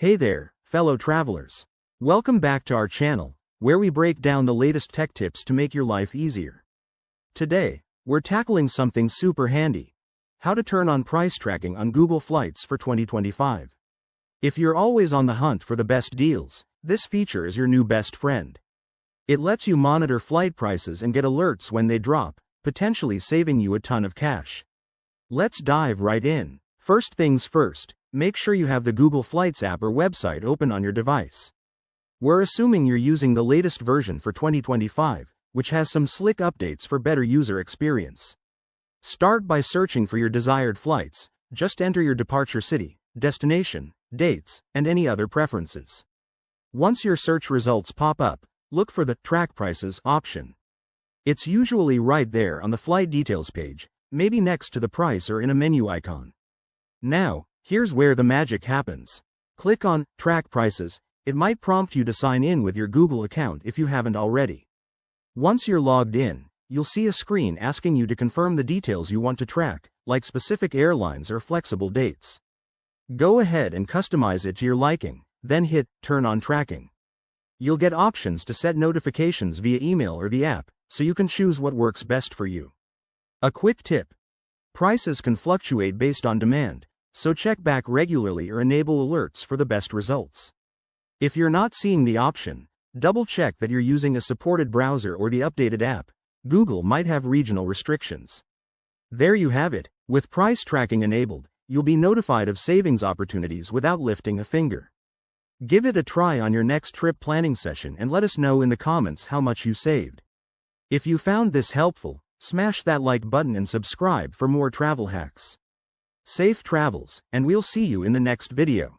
Hey there, fellow travelers. Welcome back to our channel, where we break down the latest tech tips to make your life easier. Today, we're tackling something super handy: how to turn on price tracking on Google Flights for 2025. If you're always on the hunt for the best deals, this feature is your new best friend. It lets you monitor flight prices and get alerts when they drop, potentially saving you a ton of cash. Let's dive right in. First things first, make sure you have the Google Flights app or website open on your device. We're assuming you're using the latest version for 2025, which has some slick updates for better user experience. Start by searching for your desired flights. Just enter your departure city, destination, dates, and any other preferences. Once your search results pop up, look for the Track Prices option. It's usually right there on the flight details page, maybe next to the price or in a menu icon. Now, here's where the magic happens. Click on Track Prices. It might prompt you to sign in with your Google account if you haven't already. Once you're logged in, you'll see a screen asking you to confirm the details you want to track, like specific airlines or flexible dates. Go ahead and customize it to your liking, then hit Turn on Tracking. You'll get options to set notifications via email or the app, so you can choose what works best for you. A quick tip: prices can fluctuate based on demand, so check back regularly or enable alerts for the best results. If you're not seeing the option, double-check that you're using a supported browser or the updated app. Google might have regional restrictions. There you have it. With price tracking enabled, you'll be notified of savings opportunities without lifting a finger. Give it a try on your next trip planning session and let us know in the comments how much you saved. If you found this helpful, smash that like button and subscribe for more travel hacks. Safe travels, and we'll see you in the next video.